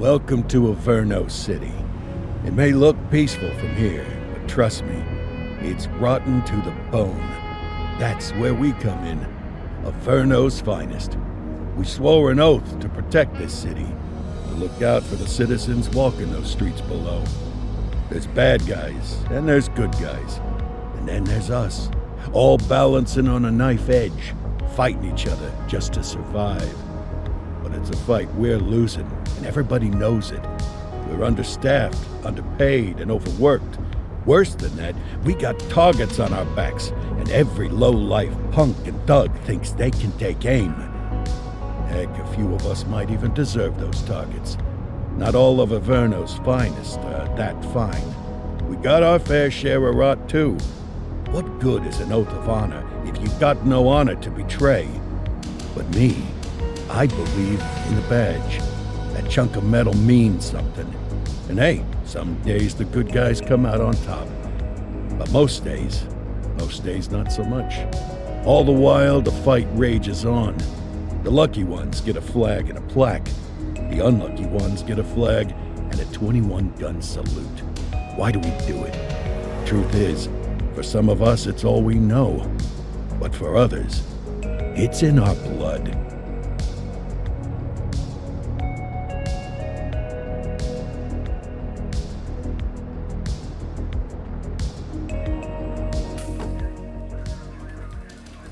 Welcome to Averno City. It may look peaceful from here, but trust me, it's rotten to the bone. That's where we come in. Averno's finest. We swore an oath to protect this city, to look out for the citizens walking those streets below. There's bad guys, and there's good guys. And then there's us, all balancing on a knife edge, fighting each other just to survive. But it's a fight we're losing, and everybody knows it. We're understaffed, underpaid, and overworked. Worse than that, we got targets on our backs, and every low-life punk and thug thinks they can take aim. Heck, a few of us might even deserve those targets. Not all of Averno's finest are that fine. We got our fair share of rot, too. What good is an oath of honor if you got no honor to betray? But me, I believe in the badge. That chunk of metal means something. And hey, some days the good guys come out on top. But most days not so much. All the while, the fight rages on. The lucky ones get a flag and a plaque. The unlucky ones get a flag and a 21-gun salute. Why do we do it? Truth is, for some of us, it's all we know. But for others, it's in our blood.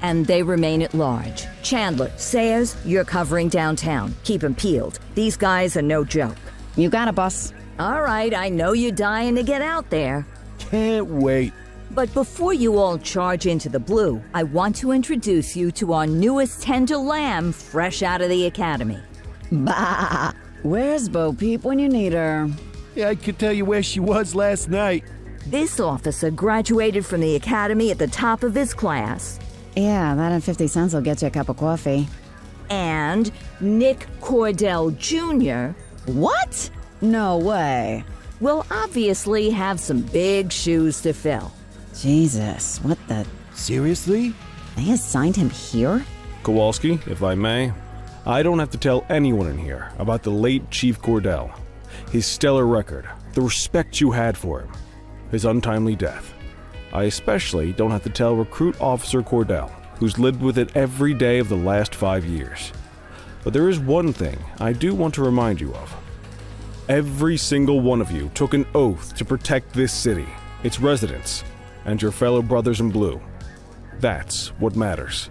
And they remain at large. Chandler, Sayers, you're covering downtown. Keep 'em peeled. These guys are no joke. You got it, boss. All right, I know you're dying to get out there. Can't wait. But before you all charge into the blue, I want to introduce you to our newest tender lamb fresh out of the academy. Bah! Where's Bo Peep when you need her? Yeah, I could tell you where she was last night. This officer graduated from the academy at the top of his class. Yeah, that and 50 cents will get you a cup of coffee. And Nick Cordell Jr. What? No way. will obviously have some big shoes to fill. Jesus, what the... Seriously? They assigned him here? Kowalski, if I may, I don't have to tell anyone in here about the late Chief Cordell, his stellar record, the respect you had for him, his untimely death. I especially don't have to tell Recruit Officer Cordell, who's lived with it every day of the last 5 years. But there is one thing I do want to remind you of. Every single one of you took an oath to protect this city, its residents, and your fellow brothers in blue. That's what matters.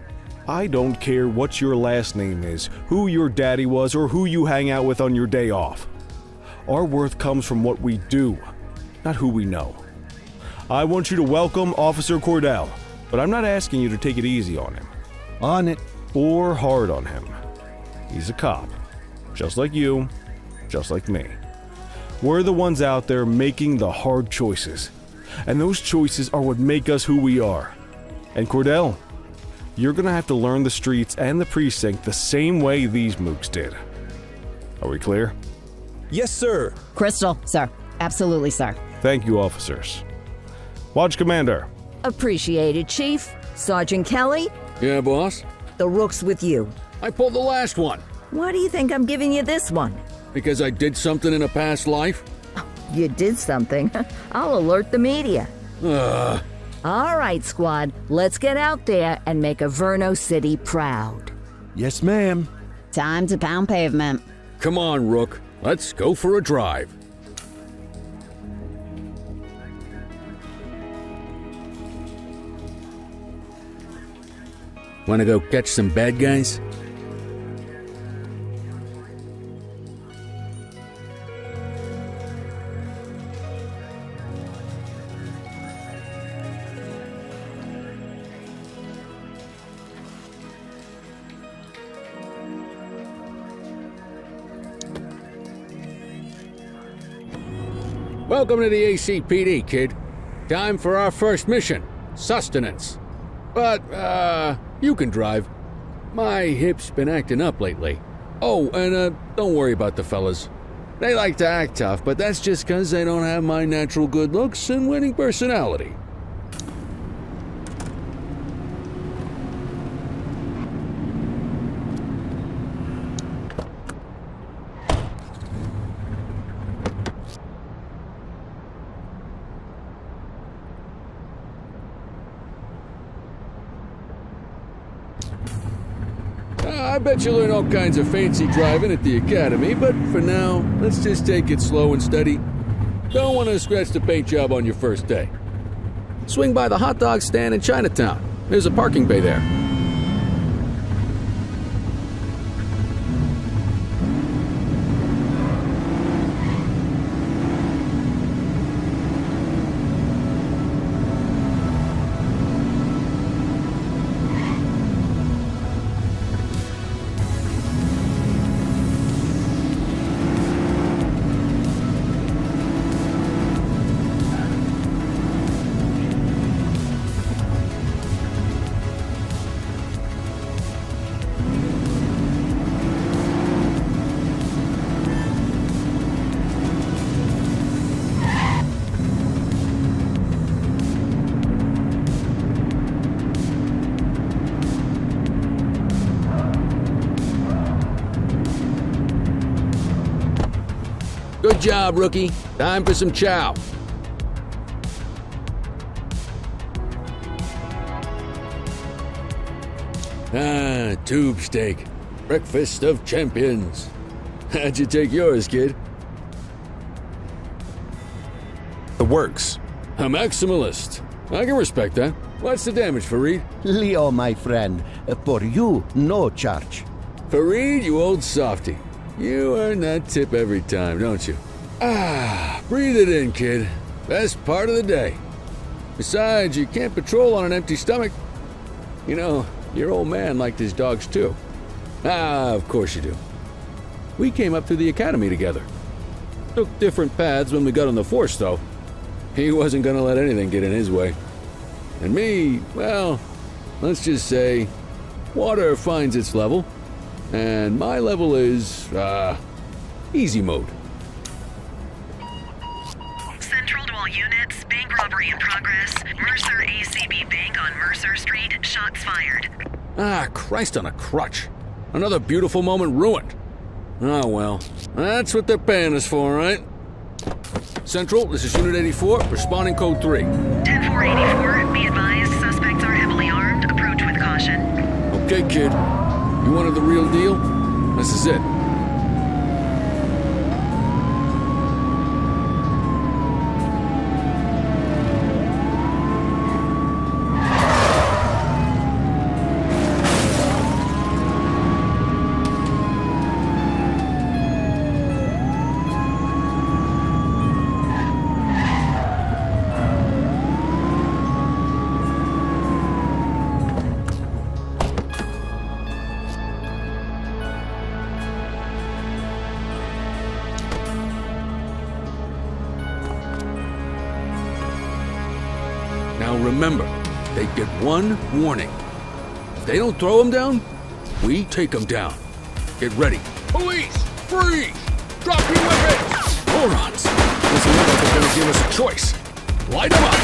I don't care what your last name is, who your daddy was, or who you hang out with on your day off. Our worth comes from what we do, not who we know. I want you to welcome Officer Cordell, but I'm not asking you to take it easy on him. On it. Or hard on him. He's a cop, just like you, just like me. We're the ones out there making the hard choices, and those choices are what make us who we are. And Cordell, you're gonna have to learn the streets and the precinct the same way these mooks did. Are we clear? Yes, sir. Crystal, sir. Absolutely, sir. Thank you, officers. Watch Commander. Appreciated, Chief. Sergeant Kelly, Yeah, boss? the rook's with you. I pulled the last one. Why do you think I'm giving you this one? Because I did something in a past life? You did something. I'll alert the media. Ugh. All right, squad. Let's get out there and make Averno City proud. Yes, ma'am. Time to pound pavement. Come on, Rook. Let's go for a drive. Wanna go catch some bad guys? Welcome to the ACPD, kid. Time for our first mission, sustenance. But, you can drive. My hip's been acting up lately. Oh, and, don't worry about the fellas. They like to act tough, but that's just 'cause they don't have my natural good looks and winning personality. I bet you'll learn all kinds of fancy driving at the academy, but for now, let's just take it slow and steady. Don't want to scratch the paint job on your first day. Swing by the hot dog stand in Chinatown. There's a parking bay there. Good job, rookie. Time for some chow. Ah, tube steak. Breakfast of champions. How'd you take yours, kid? The works. A maximalist. I can respect that. What's the damage, Fareed? Leo, my friend, for you, no charge. Fareed, you old softy. You earn that tip every time, don't you? Ah, breathe it in, kid. Best part of the day. Besides, you can't patrol on an empty stomach. You know, your old man liked his dogs too. Ah, of course you do. We came up through the academy together. Took different paths when we got on the force, though. He wasn't gonna let anything get in his way. And me, well, let's just say, water finds its level. And my level is, easy mode. Central to all units, bank robbery in progress. Mercer ACB Bank on Mercer Street, shots fired. Ah, Christ on a crutch. Another beautiful moment ruined. Oh well, that's what they're paying us for, right? Central, this is Unit 84, responding code 3. 10-484, be advised, suspects are heavily armed. Approach with caution. Okay, kid. You wanted the real deal? This is it. Now remember, they get one warning. If they don't throw them down, we take them down. Get ready. Police! Freeze! Drop your weapons! Morons! Doesn't look like they're gonna give us a choice. Light them up!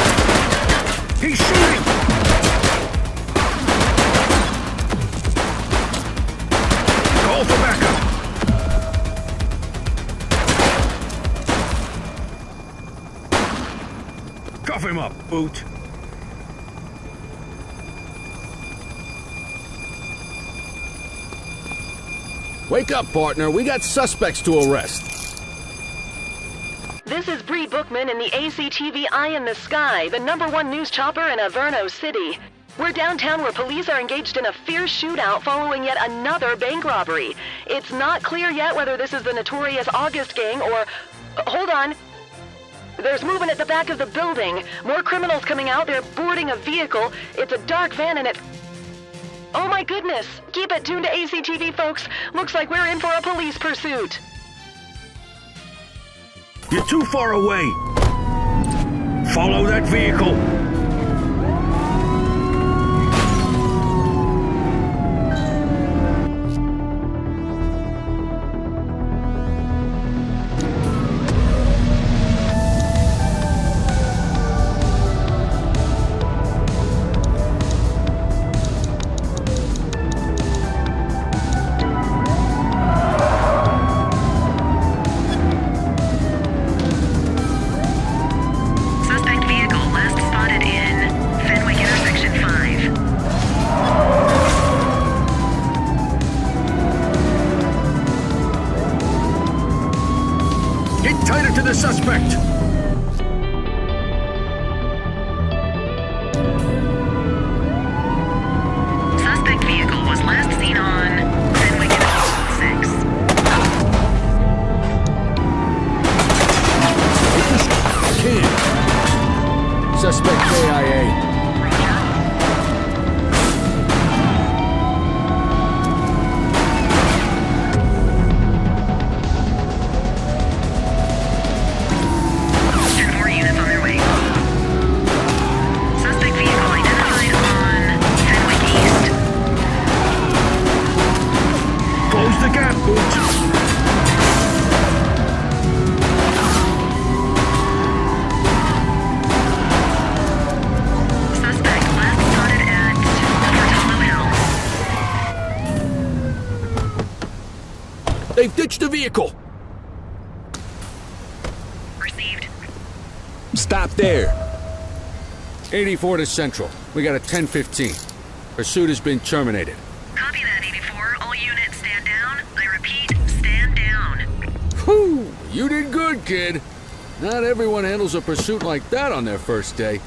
He's shooting! Call for backup! Cuff him up, boot! Wake up, partner. We got suspects to arrest. This is Bree Bookman in the ACTV Eye in the Sky, the #1 news chopper in Averno City. We're downtown where police are engaged in a fierce shootout following yet another bank robbery. It's not clear yet whether this is the notorious August gang or... Hold on. There's movement at the back of the building. More criminals coming out. They're boarding a vehicle. It's a dark van and it... Oh my goodness! Keep it tuned to ACTV, folks. Looks like we're in for a police pursuit. You're too far away. Follow that vehicle. Suspect vehicle last spotted Suspect KIA. They've ditched the vehicle! Received. Stop there! 84 to Central. We got a 10:15. Pursuit has been terminated. Copy that, 84. All units stand down. I repeat, stand down. Whew! You did good, kid. Not everyone handles a pursuit like that on their first day.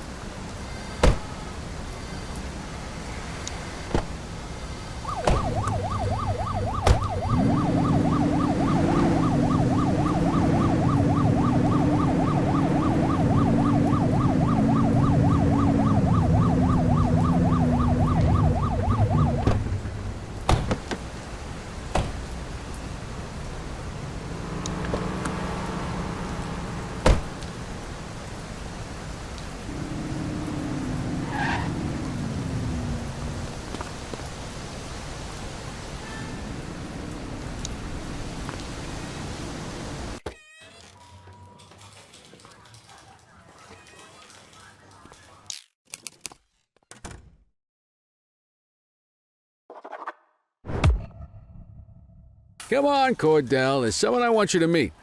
Come on, Cordell. There's someone I want you to meet.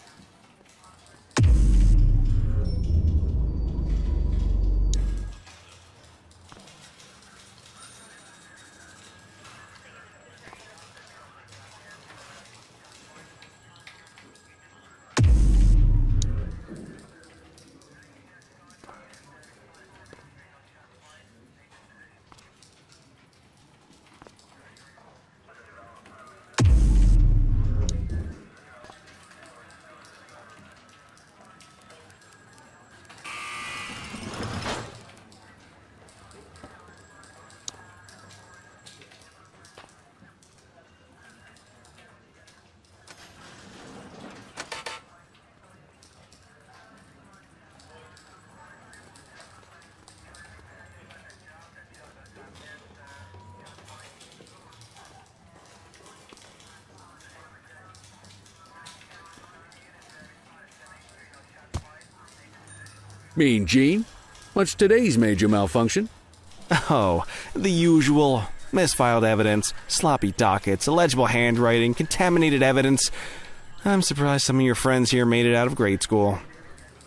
Mean Gene? What's today's major malfunction? Oh, the usual. Misfiled evidence, sloppy dockets, illegible handwriting, contaminated evidence. I'm surprised some of your friends here made it out of grade school.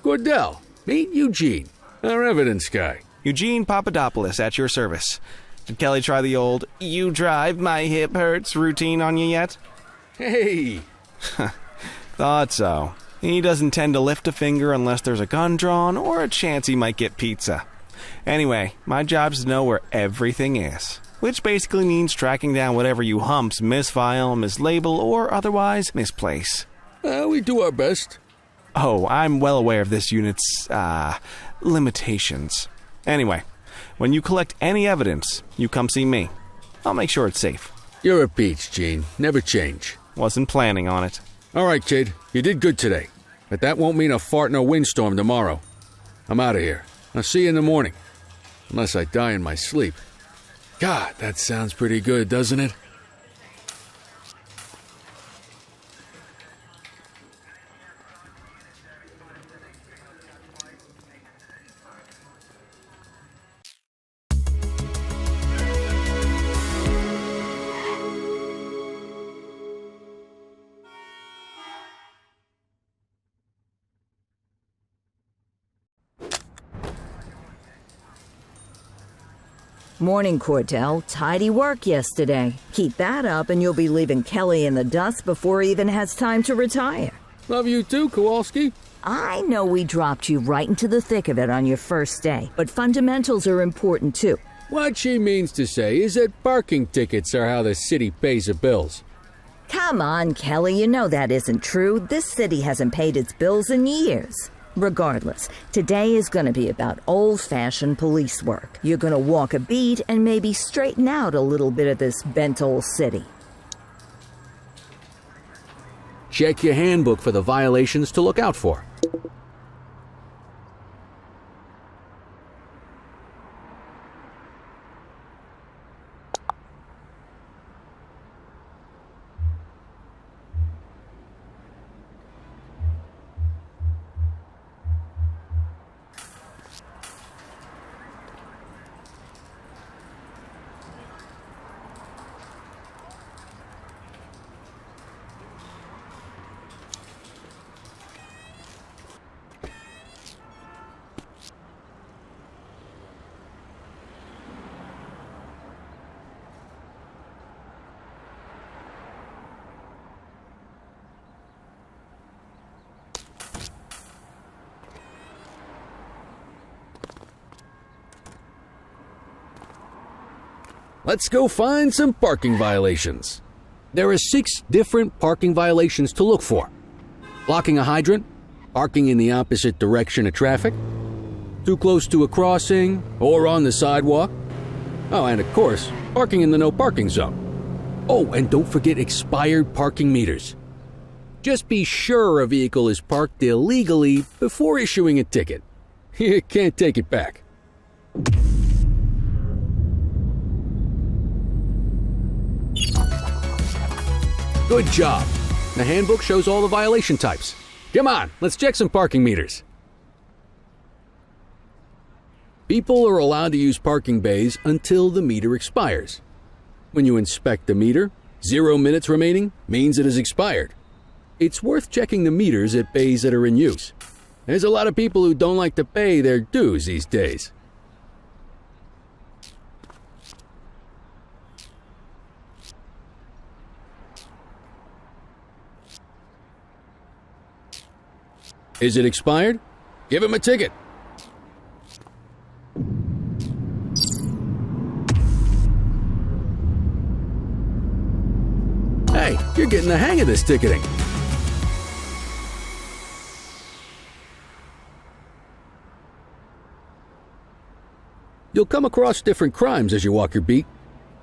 Cordell, meet Eugene, our evidence guy. Eugene Papadopoulos at your service. Did Kelly try the old, "you drive, my hip hurts" routine on you yet? Hey! Thought so. He doesn't tend to lift a finger unless there's a gun drawn or a chance he might get pizza. Anyway, my job's to know where everything is, which basically means tracking down whatever you humps misfile, mislabel, or otherwise misplace. We do our best. Oh, I'm well aware of this unit's, limitations. Anyway, when you collect any evidence, you come see me. I'll make sure it's safe. You're a peach, Gene. Never change. Wasn't planning on it. All right, kid. You did good today. But that won't mean a fart in a windstorm tomorrow. I'm out of here. I'll see you in the morning. Unless I die in my sleep. God, that sounds pretty good, doesn't it? Morning, Cordell. Tidy work yesterday. Keep that up and you'll be leaving Kelly in the dust before he even has time to retire. Love you too, Kowalski. I know we dropped you right into the thick of it on your first day, but fundamentals are important too. What she means to say is that parking tickets are how the city pays the bills. Come on, Kelly, you know that isn't true. This city hasn't paid its bills in years. Regardless, today is going to be about old-fashioned police work. You're going to walk a beat and maybe straighten out a little bit of this bent old city. Check your handbook for the violations to look out for. Let's go find some parking violations. There are 6 different parking violations to look for. Blocking a hydrant, parking in the opposite direction of traffic, too close to a crossing or on the sidewalk. Oh, and of course, parking in the no parking zone. Oh, and don't forget expired parking meters. Just be sure a vehicle is parked illegally before issuing a ticket. You can't take it back. Good job. The handbook shows all the violation types. Come on, let's check some parking meters. People are allowed to use parking bays until the meter expires. When you inspect the meter, 0 minutes remaining means it has expired. It's worth checking the meters at bays that are in use. There's a lot of people who don't like to pay their dues these days. Is it expired? Give him a ticket. Hey, you're getting the hang of this ticketing. You'll come across different crimes as you walk your beat.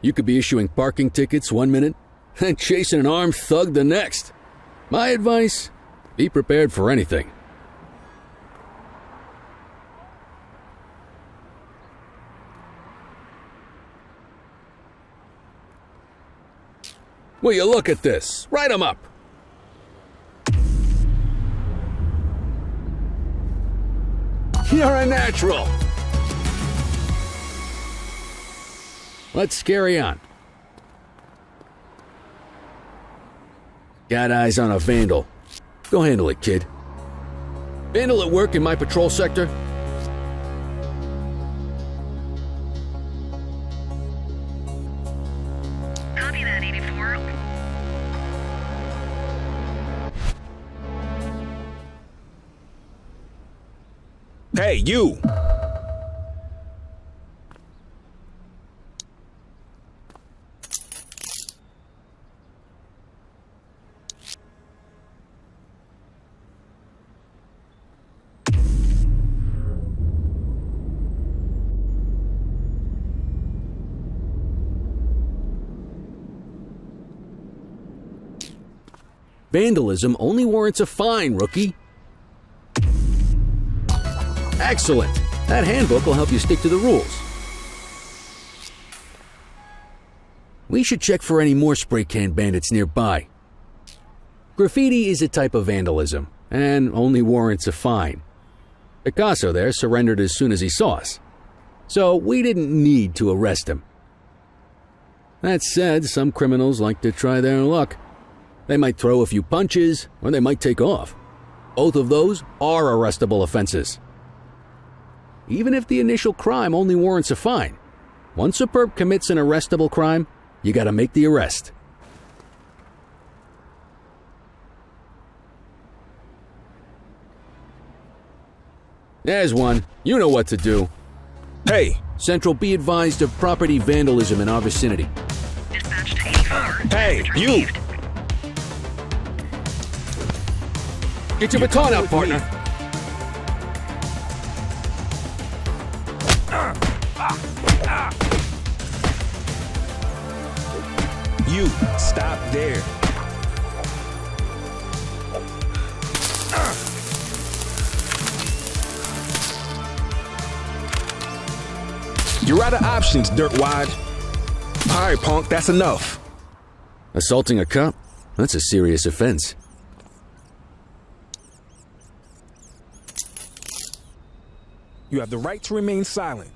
You could be issuing parking tickets 1 minute and chasing an armed thug the next. My advice, be prepared for anything. Will you look at this? Write 'em up. You're a natural. Let's carry on. Got eyes on a vandal. Go handle it, kid. Vandal at work in my patrol sector? Copy that, 84. Hey, you! Vandalism only warrants a fine, rookie. Excellent. That handbook will help you stick to the rules. We should check for any more spray can bandits nearby. Graffiti is a type of vandalism and only warrants a fine. Picasso there surrendered as soon as he saw us, so we didn't need to arrest him. That said, some criminals like to try their luck. They might throw a few punches, or they might take off. Both of those are arrestable offenses. Even if the initial crime only warrants a fine, once a perp commits an arrestable crime, you gotta make the arrest. There's one. You know what to do. Hey! Central, be advised of property vandalism in our vicinity. Dispatch to 84. Hey, you! Received. Get your baton out, partner. you. Stop there. You're out of options, dirtwad. All right, punk, that's enough. Assaulting a cop? That's a serious offense. You have the right to remain silent.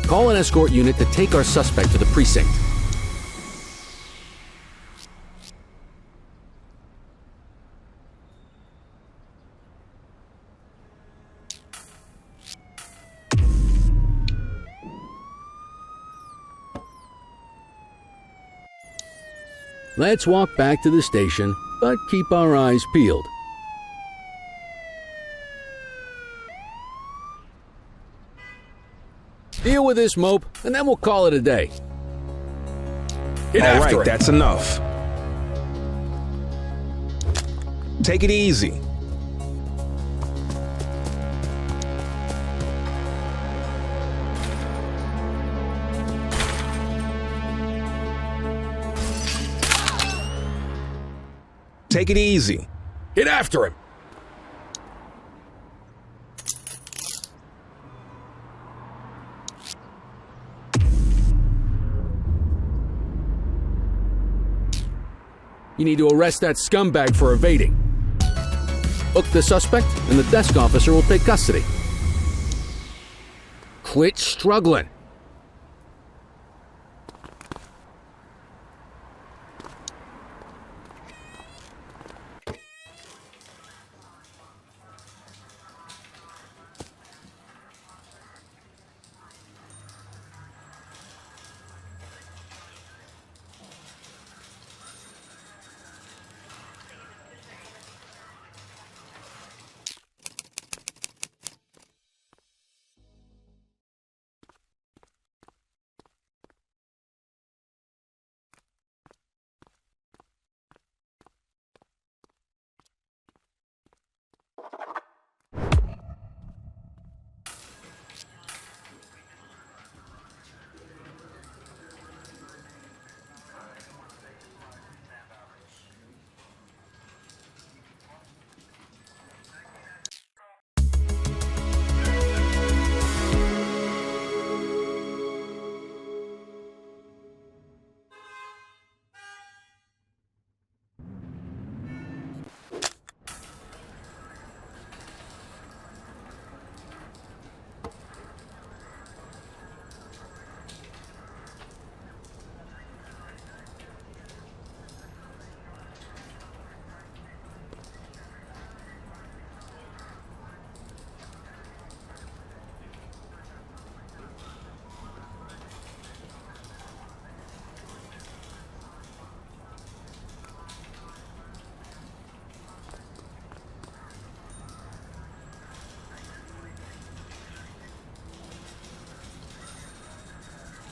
Call an escort unit to take our suspect to the precinct. Let's walk back to the station, but keep our eyes peeled. Deal with this mope, and then we'll call it a day. Get All after right, it. that's enough. Take it easy. Take it easy. Get after him. You need to arrest that scumbag for evading. Book the suspect, and the desk officer will take custody. Quit struggling.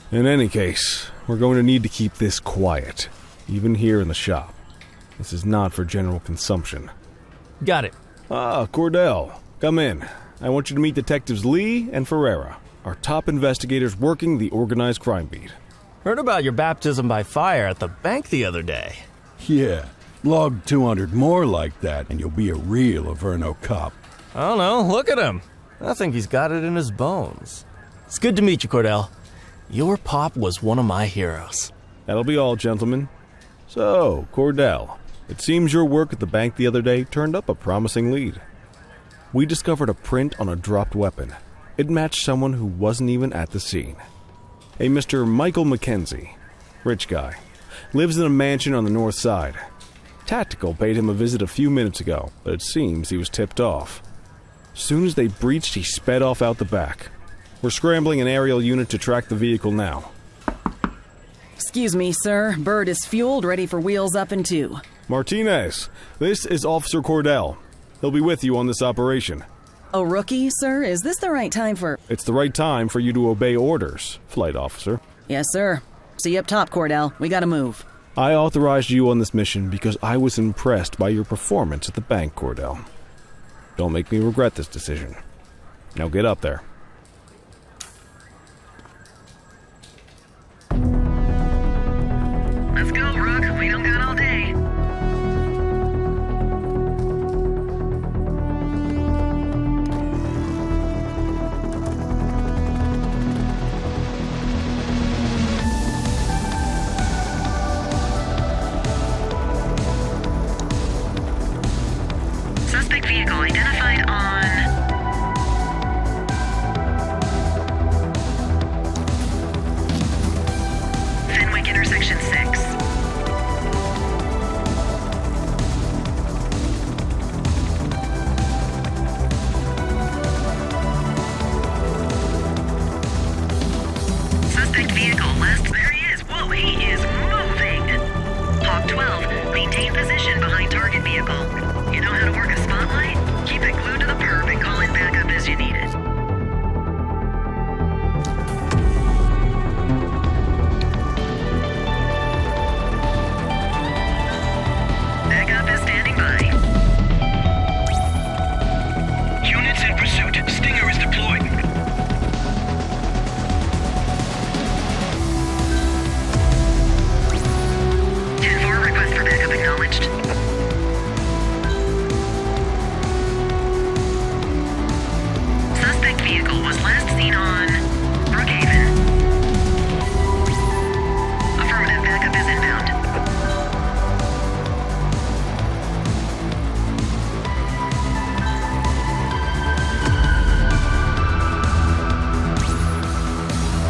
In any case, we're going to need to keep this quiet, even here in the shop. This is not for general consumption. Got it. Ah, Cordell, come in. I want you to meet Detectives Lee and Ferreira, our top investigators working the organized crime beat. Heard about your baptism by fire at the bank the other day. Yeah, log 200 more like that and you'll be a real Averno cop. I don't know, look at him. I think he's got it in his bones. It's good to meet you, Cordell. Your pop was one of my heroes. That'll be all, gentlemen. So, Cordell, it seems your work at the bank the other day turned up a promising lead. We discovered a print on a dropped weapon. It matched someone who wasn't even at the scene. A Mr. Michael McKenzie, rich guy, lives in a mansion on the north side. Tactical paid him a visit a few minutes ago, but it seems he was tipped off. Soon as they breached, he sped off out the back. We're scrambling an aerial unit to track the vehicle now. Excuse me, sir. Bird is fueled, ready for wheels up in 2. Martinez, this is Officer Cordell. He'll be with you on this operation. A rookie, sir? Is this the right time for... It's the right time for you to obey orders, Flight Officer. Yes, sir. See you up top, Cordell. We gotta move. I authorized you on this mission because I was impressed by your performance at the bank, Cordell. Don't make me regret this decision. Now get up there. Suspect vehicle identified on... Fenwick intersection 6. Suspect vehicle last... There he is. Whoa, he is moving. Hawk 12, maintain position behind target vehicle. You know how to work a spotlight? Keep it glued to the perp and call in backup as you need it. Backup is standing by. Units in pursuit. Stinger is deployed. Request for backup acknowledged. Suspect vehicle was last seen on Brookhaven. Affirmative, backup is inbound.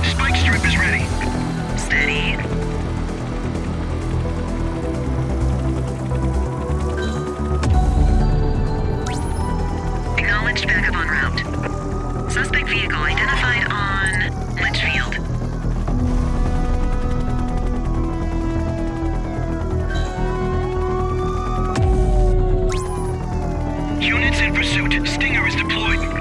Spike strip is ready. Steady. Acknowledged, backup en route. Suspect vehicle identified on Litchfield. Units in pursuit. Stinger is deployed.